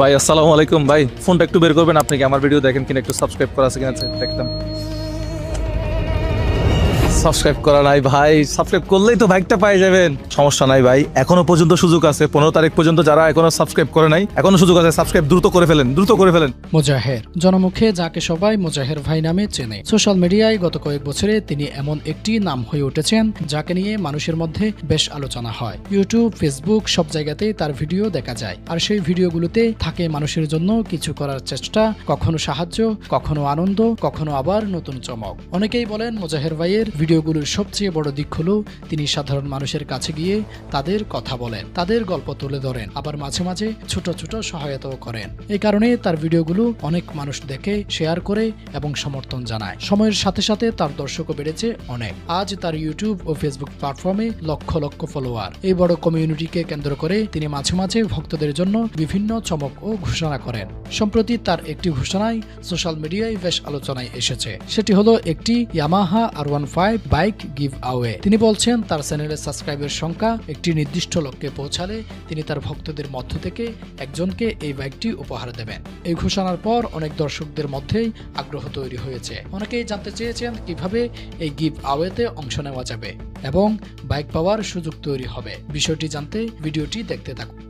ভাই আসসালামু আলাইকুম ভাই, ফোনটা একটু বের করবেন আপনি কি আমার ভিডিও দেখেন কিনা, একটু সাবস্ক্রাইব করা আছে কিনা দেখতাম। সাবস্ক্রাইব করা নাই ভাই, সাবস্ক্রাইব করলেই তো বাইকটা পেয়ে যাবেন। সমস্যা নাই ভাই, এখনো পর্যন্ত সুযোগ আছে, 15 তারিখ পর্যন্ত যারা এখনো সাবস্ক্রাইব করে নাই এখনো সুযোগ আছে, সাবস্ক্রাইব দ্রুত করে ফেলেন, দ্রুত করে ফেলেন। মোজাহের জনমুখে যাকে সবাই মোজাহের ভাই নামে চেনে। সোশ্যাল মিডিয়ায় গত কয়েক বছরে তিনি এমন একটি নাম হয়ে উঠেছেন যাকে নিয়ে মানুষের মধ্যে বেশ আলোচনা হয়। ইউটিউব, ফেসবুক সব জায়গাতেই তার ভিডিও দেখা যায়, আর সেই ভিডিওগুলোতে থাকে মানুষের জন্য কিছু করার চেষ্টা, কখনো সাহায্য, কখনো আনন্দ, কখনো আবার নতুন চমক। অনেকেই বলেন মোজাহের ভাইয়ের ভিডিওগুলোর সবচেয়ে বড় দিক হলো তিনি সাধারণ মানুষের কাছে গিয়ে তাদের কথা বলেন, তাদের গল্প তুলে ধরেন, আবার মাঝে মাঝে ছোট ছোট সহায়তাও করেন। এই কারণে তার ভিডিওগুলো অনেক মানুষ দেখে, শেয়ার করে এবং সমর্থন জানায়। সময়ের সাথে সাথে তার দর্শকও বেড়েছে অনেক। আজ তার ইউটিউব ও ফেসবুক প্ল্যাটফর্মে লক্ষ লক্ষ ফলোয়ার। এই বড় কমিউনিটিকে কেন্দ্র করে তিনি মাঝে মাঝে ভক্তদের জন্য বিভিন্ন চমক ও ঘোষণা করেন। সম্প্রতি তার একটি ঘোষণায় সোশ্যাল মিডিয়ায় বেশ আলোচনায় এসেছে। সেটি হলো একটি ইয়ামাহা R15 বাইক গিভ আওয়ে। তিনি বলছেন তার চ্যানেলের সাবস্ক্রাইবের সংখ্যা একটি নির্দিষ্ট লক্ষ্যে পৌঁছালে তিনি তার ভক্তদের মধ্য থেকে একজনকে এই বাইকটি উপহার দেবেন। এই ঘোষণার পর অনেক দর্শকদের মধ্যেই আগ্রহ তৈরি হয়েছে। অনেকেই জানতে চেয়েছেন কিভাবে এই গিভ আওয়েতে অংশ নেওয়া যাবে এবং বাইক পাওয়ার সুযোগ তৈরি হবে। বিষয়টি জানতে ভিডিওটি দেখতে থাকুন।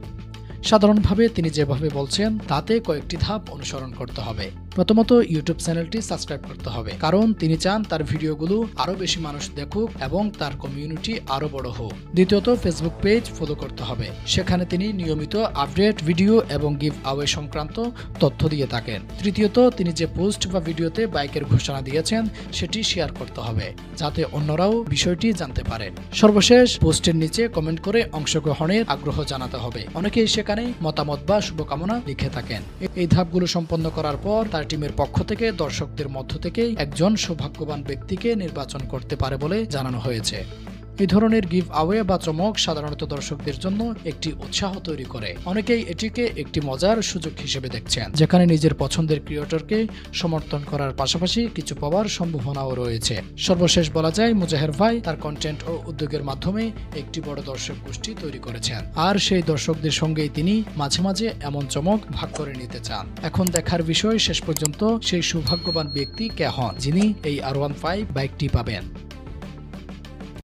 সাধারণভাবে তিনি যেভাবে বলছেন তাতে কয়েকটি ধাপ অনুসরণ করতে হবে। প্রথমত ইউটিউব চ্যানেলটি সাবস্ক্রাইব করতে হবে, কারণ তিনি চান তার ভিডিওগুলো আরো বেশি মানুষ দেখুক এবং তার কমিউনিটি আরো বড় হোক। দ্বিতীয়ত ফেসবুক পেজ ফলো করতে হবে, সেখানে তিনি নিয়মিত আপডেট ভিডিও এবং গিভ আওয়ে সংক্রান্ত তথ্য দিয়ে থাকেন। তৃতীয়ত তিনি যে পোস্ট বা ভিডিওতে বাইকের ঘোষণা দিয়েছেন সেটি শেয়ার করতে হবে, যাতে অন্যরাও বিষয়টি জানতে পারেন। সর্বশেষ পোস্টের নিচে কমেন্ট করে অংশগ্রহণের আগ্রহ জানাতে হবে। অনেকেই সেখানে মতামত বা শুভকামনা লিখে থাকেন। এই ধাপগুলো সম্পন্ন করার পর তার টিমের পক্ষ থেকে দর্শকদের মধ্য থেকে একজন সৌভাগ্যবান ব্যক্তিকে নির্বাচন করতে পারে বলে জানানো হয়েছে। এই ধরনের গিভ আওয়ে বা চমক সাধারণত দর্শকদের জন্য একটি উৎসাহ তৈরি করে। অনেকেই এটিকে একটি মজার সুযোগ হিসেবে দেখছেন, যেখানে নিজের পছন্দের ক্রিয়েটরকে সমর্থন করার পাশাপাশি কিছু পাওয়ার সম্ভাবনাও রয়েছে। সর্বশেষ বলা যায় মোজাহের ভাই তার কন্টেন্ট ও উদ্যোগের মাধ্যমে একটি বড় দর্শক গোষ্ঠী তৈরি করেছেন, আর সেই দর্শকদের সঙ্গেই তিনি মাঝে মাঝে এমন চমক ভাগ করে নিতে চান। এখন দেখার বিষয় শেষ পর্যন্ত সেই সৌভাগ্যবান ব্যক্তি কে হন যিনি এই R15 বাইকটি পাবেন।